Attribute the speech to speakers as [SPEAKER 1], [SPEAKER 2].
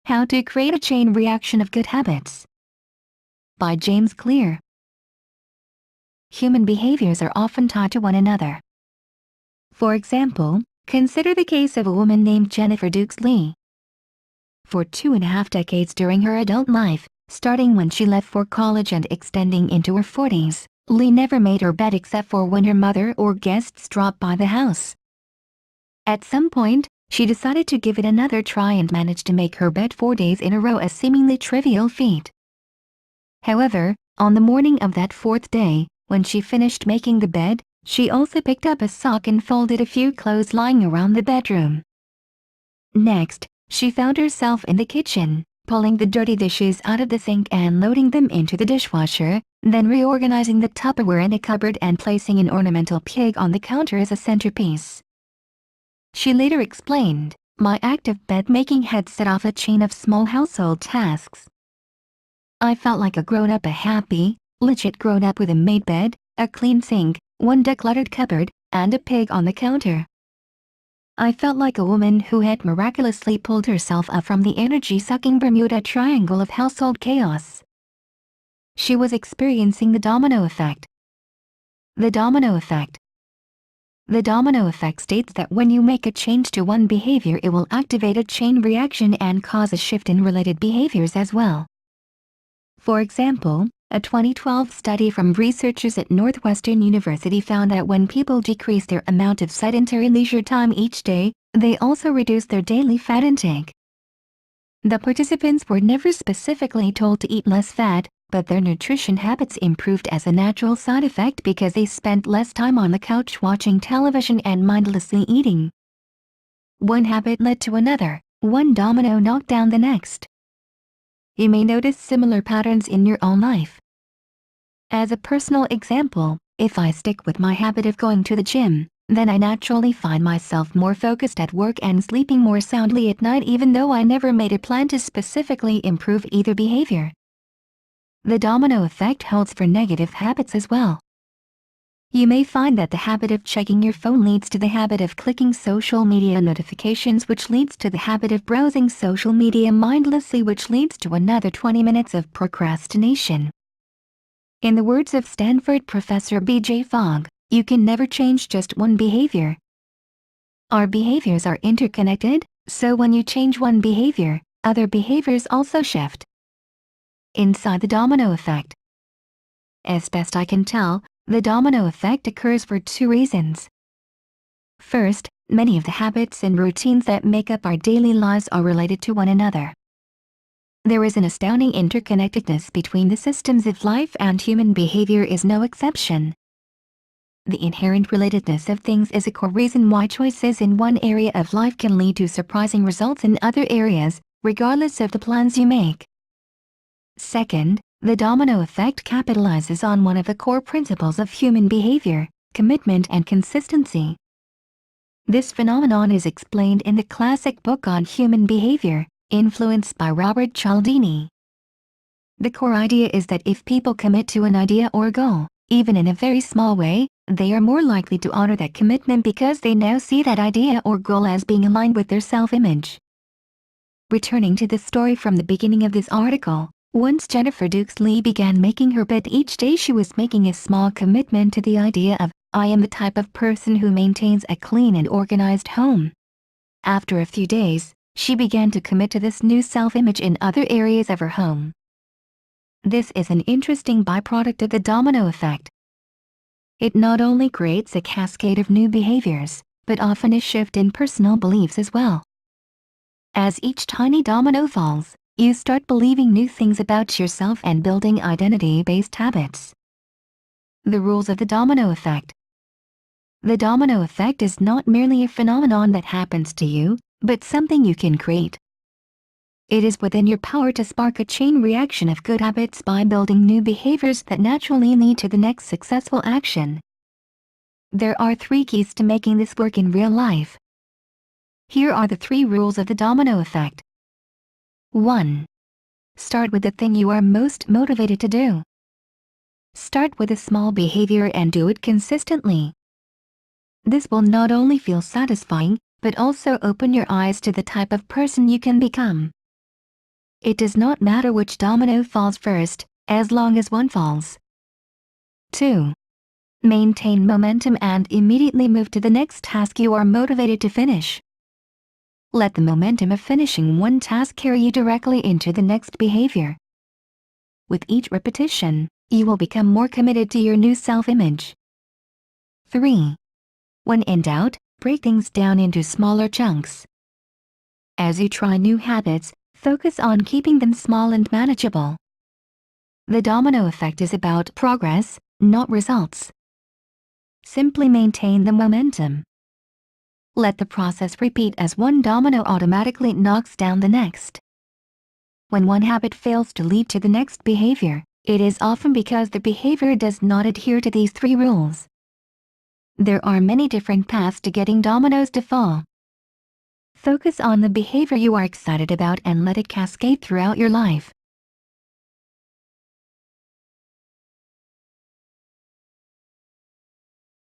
[SPEAKER 1] How to Create a Chain Reaction of Good Habits by James Clear. Human behaviors are often tied to one another. For example, consider the case of a woman named Jennifer Dukes Lee. For 2.5 decades during her adult life, starting when she left for college and extending into her 40s, Lee never made her bed except for when her mother or guests dropped by the house. At some point, she decided to give it another try and managed to make her bed 4 days in a row, a seemingly trivial feat. However, on the morning of that 4th day, when she finished making the bed, she also picked up a sock and folded a few clothes lying around the bedroom. Next, she found herself in the kitchen, pulling the dirty dishes out of the sink and loading them into the dishwasher, then reorganizing the Tupperware in a cupboard and placing an ornamental pig on the counter as a centerpiece. She later explained, "My act of bed-making had set off a chain of small household tasks. I felt like a grown-up, a happy, legit grown-up with a made bed, a clean sink, one decluttered cupboard, and a pig on the counter. I felt like a woman who had miraculously pulled herself up from the energy-sucking Bermuda Triangle of household chaos." She was experiencing the domino effect. The domino effect. The domino effect states that when you make a change to one behavior, it will activate a chain reaction and cause a shift in related behaviors as well. For example, a 2012 study from researchers at Northwestern University found that when people decrease their amount of sedentary leisure time each day, they also reduce their daily fat intake. The participants were never specifically told to eat less fat, but their nutrition habits improved as a natural side effect because they spent less time on the couch watching television and mindlessly eating. One habit led to another, one domino knocked down the next. You may notice similar patterns in your own life. As a personal example, if I stick with my habit of going to the gym, then I naturally find myself more focused at work and sleeping more soundly at night, even though I never made a plan to specifically improve either behavior. The domino effect holds for negative habits as well. You may find that the habit of checking your phone leads to the habit of clicking social media notifications, which leads to the habit of browsing social media mindlessly, which leads to another 20 minutes of procrastination. In the words of Stanford professor B.J. Fogg, you can never change just one behavior. Our behaviors are interconnected, so when you change one behavior, other behaviors also shift. Inside the domino effect. As best I can tell, the domino effect occurs for 2 reasons. First, many of the habits and routines that make up our daily lives are related to one another. There is an astounding interconnectedness between the systems of life, and human behavior is no exception. The inherent relatedness of things is a core reason why choices in one area of life can lead to surprising results in other areas, regardless of the plans you make. Second, the domino effect capitalizes on one of the core principles of human behavior: commitment and consistency. This phenomenon is explained in the classic book on human behavior, Influence by Robert Cialdini. The core idea is that if people commit to an idea or goal, even in a very small way, they are more likely to honor that commitment because they now see that idea or goal as being aligned with their self-image. Returning to the story from the beginning of this article, once Jennifer Dukes Lee began making her bed each day, she was making a small commitment to the idea of, "I am the type of person who maintains a clean and organized home." After a few days, she began to commit to this new self-image in other areas of her home. This is an interesting byproduct of the domino effect. It not only creates a cascade of new behaviors, but often a shift in personal beliefs as well. As each tiny domino falls, you start believing new things about yourself and building identity-based habits. The rules of the domino effect. The domino effect is not merely a phenomenon that happens to you, but something you can create. It is within your power to spark a chain reaction of good habits by building new behaviors that naturally lead to the next successful action. There are 3 keys to making this work in real life. Here are the 3 rules of the domino effect. 1. Start with the thing you are most motivated to do. Start with a small behavior and do it consistently. This will not only feel satisfying, but also open your eyes to the type of person you can become. It does not matter which domino falls first, as long as one falls. 2. Maintain momentum and immediately move to the next task you are motivated to finish. Let the momentum of finishing one task carry you directly into the next behavior. With each repetition, you will become more committed to your new self-image. 3. When in doubt, break things down into smaller chunks. As you try new habits, focus on keeping them small and manageable. The domino effect is about progress, not results. Simply maintain the momentum. Let the process repeat as one domino automatically knocks down the next. When one habit fails to lead to the next behavior, it is often because the behavior does not adhere to these 3 rules. There are many different paths to getting dominoes to fall. Focus on the behavior you are excited about and let it cascade throughout your life.